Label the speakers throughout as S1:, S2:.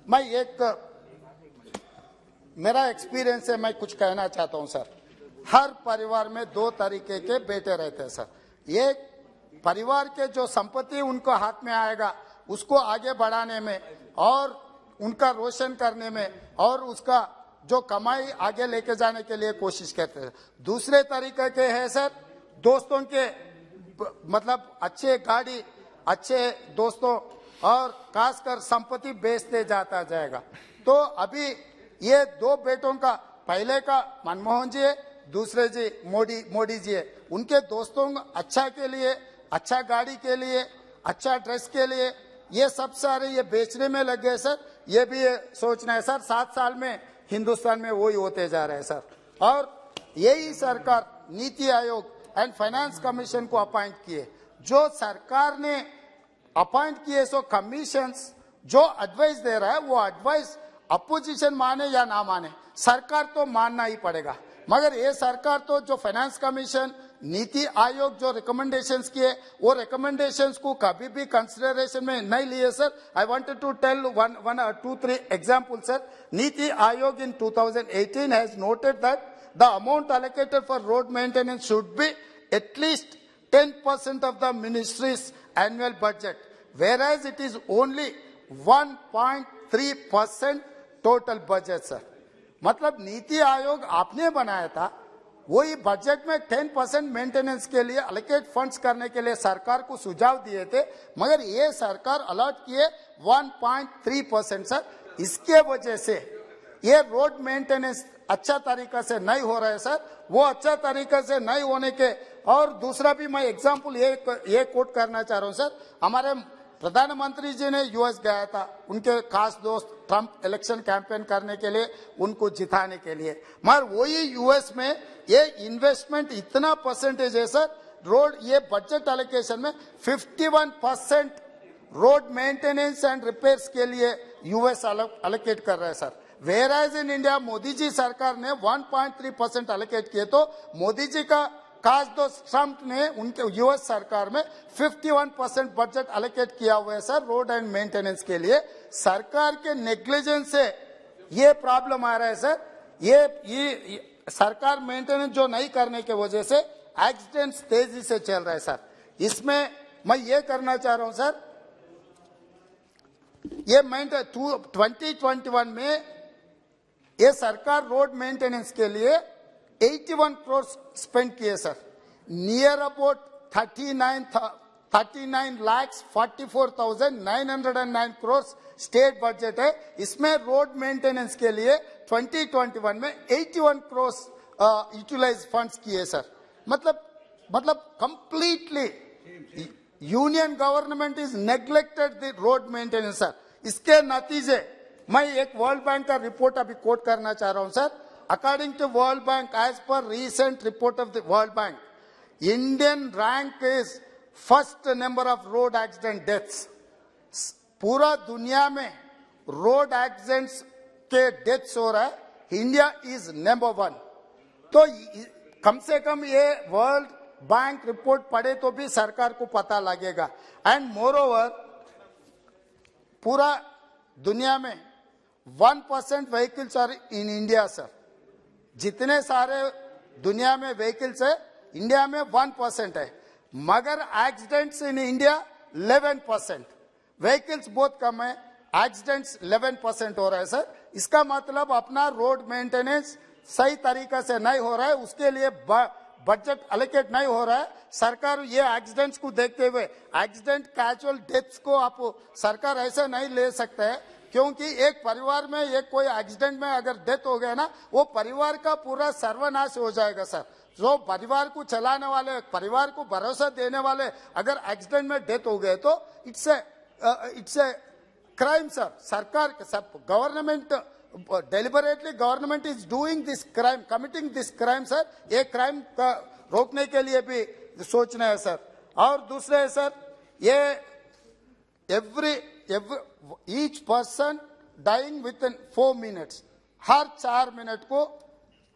S1: मैं मेरा एक्सपीरियंस है, मैं कुछ कहना चाहता हूं सर। हर परिवार में दो तरीके के बेटे रहते हैं सर। एक परिवार के जो संपत्ति उनको हाथ में आएगा उसको आगे बढ़ाने में और उनका रोशन करने में और उसका जो कमाई आगे लेके जाने के लिए कोशिश करते हैं। दूसरे तरीके के है सर, दोस्तों के मतलब अच्छे गाड़ी, अच्छे दोस्तों और खासकर संपत्ति बेचते जाता जाएगा। तो अभी ये दो बेटों का, पहले का मनमोहन जी है, दूसरे जी मोदी जी है। उनके दोस्तों अच्छा के लिए, अच्छा गाड़ी के लिए, अच्छा ड्रेस के लिए ये सब सारे ये बेचने में लग गए सर। ये भी सोचना है सर, 7 साल में हिंदुस्तान में वही होते जा रहे हैं सर। और यही सरकार NITI Aayog and finance commission को अपॉइंट किए। जो सरकार ने अपॉइंट किए सो कमीशंस जो एडवाइस दे रहा है वो एडवाइस अपोजिशन माने या ना माने, सरकार तो मानना ही पड़ेगा। मगर ये सरकार तो जो फाइनेंस कमीशन, नीति आयोग जो रिकमेंडेशंस किए वो रिकमेंडेशंस को कभी भी कंसिडरेशन में नहीं लिए sir. I wanted to tell one or 2-3 examples sir. NITI Aayog in 2018 has noted that the amount allocated for road maintenance should be at least 10% of the ministry's annual budget, whereas it is only 1.3% total budget sir. मतलब नीति आयोग आपने बनाया था, वही budget में 10% maintenance के लिए allocate funds करने के लिए सरकार को सुझाव दिए थे, मगर ये सरकार अलॉट किए 1.3% सर। इसके वजह से ये रोड मेंटेनेंस अच्छा तरीका से नहीं हो रहा है सर। वो अच्छा तरीका से नहीं होने के और दूसरा भी मैं एग्जांपल ये कोट करना चाह रहा हूँ सर। हमारे प्रधानमंत्री जी ने यूएस गया था, उनके खास दोस्त ट्रंप इलेक्शन कैंपेन करने के लिए, उनको जिताने के लिए। मगर वही यूएस में ये इन्वेस्टमेंट इतना परसेंटेज है सर, रोड ये बजट एलोकेशन में 51% रोड मेंटेनेंस एंड रिपेयर्स के लिए यूएस एलोकेट कर रहा है sir. Whereas in India Modi ji सरकार ने 1.3% एलोकेट किए, तो मोदी जी का खास दोस्त ट्रंप ने उनके यूएस सरकार में 51% बजट एलोकेट किया हुआ है सर रोड एंड मेंटेनेंस के लिए। सरकार के नेग्लिजेंस से ये प्रॉब्लम आ रहा है सर। ये सरकार मेंटेनेंस जो नहीं करने के वजह से एक्सीडेंट्स तेजी से चल रहा है सर। इसमें मैं ये करना चाह रहा हूं सर, ये 2021 में ये सरकार रोड मेंटेनेंस के लिए 81 करोड़ स्पेंड किए sir. Near about 39,44,909 crore state budget है। इसमें रोड मेंटेनेंस के लिए 2021 में 81 करोड़ यूटिलाइज फंड्स किए सर। मतलब completely union government is neglected the road maintenance sir. इसके नतीजे मैं एक वर्ल्ड बैंक का रिपोर्ट अभी कोट करना चाह रहा हूं sir. According to World Bank, as per recent report of the World Bank, Indian rank is first number of road accident deaths. पूरा दुनिया में रोड एक्सीडेंट्स के डेथ्स हो रहा है, इंडिया इज नंबर 1। तो कम से कम ये वर्ल्ड बैंक रिपोर्ट पढ़े तो भी सरकार को पता लगेगा। एंड मोर ओवर पूरा दुनिया में 1% vehicles are in India sir. जितने सारे दुनिया में व्हीकल्स है, इंडिया में 1% है, मगर एक्सीडेंट्स इन इंडिया 11%। व्हीकल्स बहुत कम है, एक्सीडेंट्स 11% हो रहा है सर। इसका मतलब अपना रोड मेंटेनेंस सही तरीका से नहीं हो रहा है, उसके लिए बजट एलोकेट नहीं हो रहा है। सरकार ये एक्सीडेंट्स को देखते हुए एक्सीडेंट कैजुअल डेथ्स को आप सरकार ऐसे नहीं ले सकता है, क्योंकि एक परिवार में एक कोई एक्सीडेंट में अगर डेथ हो गया ना, वो परिवार का पूरा सर्वनाश हो जाएगा सर। जो परिवार को चलाने वाले, परिवार को भरोसा देने वाले अगर एक्सीडेंट में डेथ हो गए तो इट्स ए क्राइम सर। सरकार government deliberately government is doing this crime, committing this crime sir. ये क्राइम का रोकने के लिए भी सोचना है सर। और दूसरे है सर, ये each person dying within 4 minutes, हर 4 मिनट को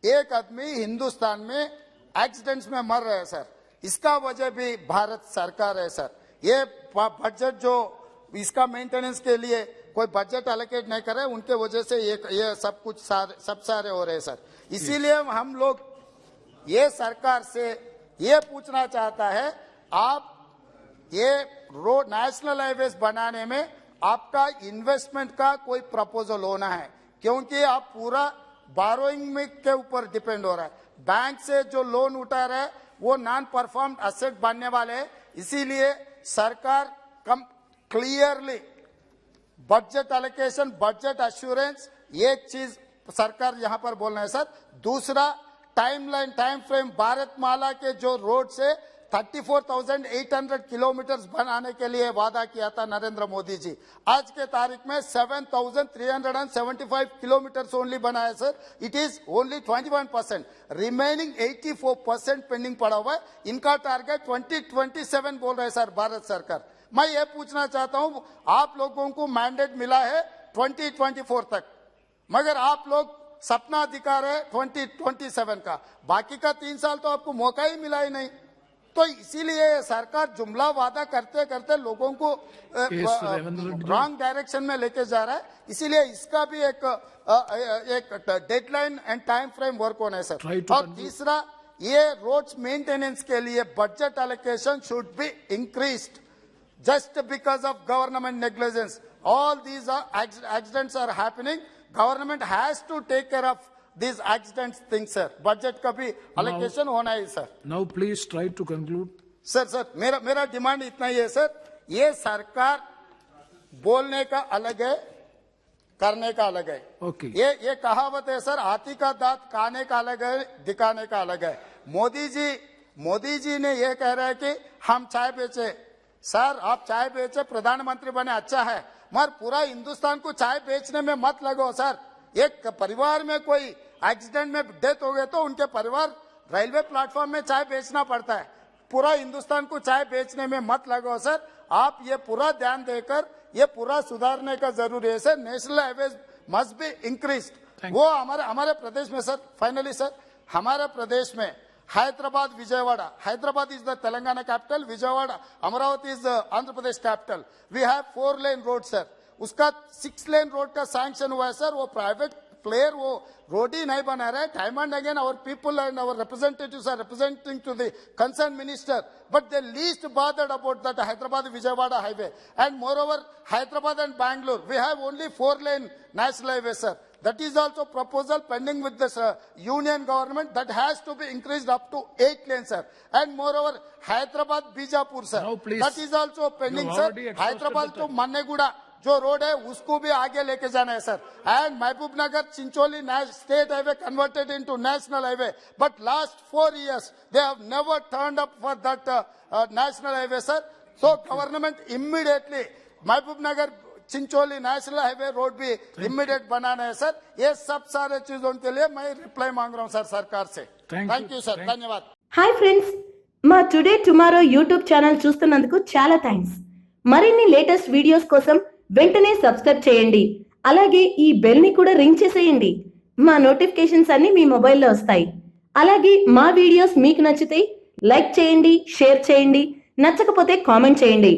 S1: एक आदमी हिंदुस्तान में एक्सीडेंट्स में मर रहा है सर। इसका वजह भी भारत सरकार है सर। ये बजट जो इसका मेंटेनेंस के लिए कोई बजट एलोकेट नहीं कर रहे, उनके वजह से ये सब कुछ सब सारे हो रहे हैं सर। इसीलिए हम लोग ये सरकार से ये पूछना चाहता है, आप ये रोड नेशनल हाईवेज बनाने में आपका इन्वेस्टमेंट का कोई प्रपोजल होना है, क्योंकि आप पूरा बारोइंग में के ऊपर डिपेंड हो रहा है। बैंक से जो लोन उठा रहा है वो नॉन परफॉर्म असेट बनने वाले हैं। इसीलिए सरकार clearly budget allocation, budget assurance, एक चीज सरकार यहां पर बोलना है सर। दूसरा टाइम फ्रेम, भारतमाला के जो रोड से 34,800 किलोमीटर बनाने के लिए वादा किया था नरेंद्र मोदी जी, आज के तारीख में 7,375 किलोमीटर ओनली बना है sir. It is only 21%, remaining 84% pending पड़ा हुआ है। इनका टारगेट 2027 बोल रहे हैं सर भारत सरकार। मैं ये पूछना चाहता हूं, आप लोगों को मैंडेट मिला है 2024 तक, मगर आप लोग सपना दिखा रहे 2027 का, बाकी का 3 साल तो आपको मौका ही मिला ही नहीं। तो इसीलिए सरकार जुमला वादा करते करते लोगों को रॉन्ग डायरेक्शन में लेके जा रहा है। इसीलिए इसका भी एक deadline and time frame work होना है सर। और तीसरा, ये रोड्स मेंटेनेंस के लिए budget allocation should be increased just because of government negligence. All these accidents are happening. Government has to take care of these accidents things, sir. Budget का भी allocation होना है sir.
S2: Now please try to conclude.
S1: Sir मेरा demand इतना ही है sir, ये सरकार बोलने का अलग है, करने का अलग है।
S2: Okay.
S1: ये कहावत है सर, हाथी का दांत खाने का अलग है, दिखाने का अलग है। मोदी जी ने ये कह रहा है कि हम चाय बेचे। सर आप चाय बेचे, प्रधानमंत्री बने, अच्छा है, मगर पूरा हिंदुस्तान को चाय बेचने में मत लगो सर। एक परिवार में कोई एक्सीडेंट में डेथ हो गए तो उनके परिवार रेलवे प्लेटफॉर्म में चाय बेचना पड़ता है। पूरा हिंदुस्तान को चाय बेचने में मत लगो सर। आप ये पूरा ध्यान देकर ये पूरा सुधारने का जरूरी है sir. National highways must be increased. वो हमारे प्रदेश में सर, फाइनली सर, हमारे प्रदेश में Hyderabad, Vijayawada. Hyderabad is the Telangana capital. Vijayawada, Amravati is the Andhra Pradesh capital. We have 4-lane road, sir. उसका 6-lane road का sanction हुआ है sir. वो private player वो road ही नहीं बना रहा है। Time and again our people and our representatives are representing to the concerned minister, but they least bothered about that Hyderabad Vijayawada highway. And moreover, Hyderabad and Bangalore, we have only 4-lane national highway, sir. That is also proposal pending with the union government, that has to be increased up to 8 lanes, sir. And moreover, Hyderabad Bijapur, sir,
S2: now, please,
S1: that is also pending, sir. Hyderabad to Manneguda जो road है उसको भी आगे लेके जाना है sir. And Mahbubnagar Chincholi state highway converted into national highway, but last 4 years they have never turned up for that national highway, sir. So government immediately Mehboob Nagar Chincholi national highway road भी immediate बनाना है sir. ये सब सारे चीजों के लिए मैं reply मांग रहा हूँ सर सरकार से। थैंक यू सर, धन्यवाद।
S3: హాయ్ ఫ్రెండ్స్, మా టుడే టుమారో యూట్యూబ్ ఛానల్ చూస్తున్నందుకు చాలా థ్యాంక్స్। మరిన్ని లేటెస్ట్ వీడియోస్ కోసం వెంటనే సబ్స్క్రైబ్ చేయండి, అలాగే ఈ బెల్ ని కూడా రింగ్ చేసేయండి। మా నోటిఫికేషన్స్ అన్ని మీ మొబైల్లో వస్తాయి। అలాగే మా వీడియోస్ మీకు నచ్చితే లైక్ చేయండి, షేర్ చేయండి, నచ్చకపోతే కామెంట్ చేయండి।